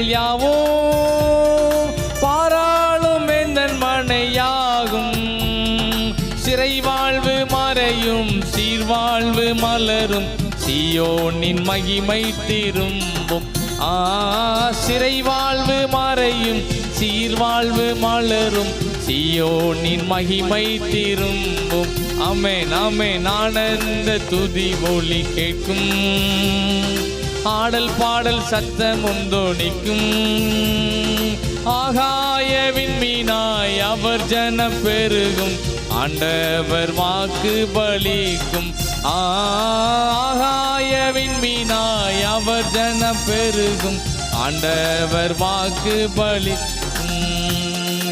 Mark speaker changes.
Speaker 1: குறைகள் யாவோ பாராளும் எந்தன் மனையாகும். சிறை வாழ்வு மறையும் சீர்வாழ்வு மலரும் சீயோனின் மகிமை திரும்பும். சிறை வாழ்வு மறையும் சீர்வாழ்வு மலரும் சீயோனின் மகிமை திரும்பும். ஆமென் ஆமென். ஆனந்த துதி ஒலி கேட்கும், ஆடல் பாடல் சத்தமும் தோணிக்கும். ஆகாய விண்மீனாய் அவர் ஜனம் பெருகும், ஆண்டவர் வாக்கு பலிக்கும். ஆகாய விண்மீனாய் அவர் ஜனம் பெருகும், ஆண்டவர் வாக்கு பலி.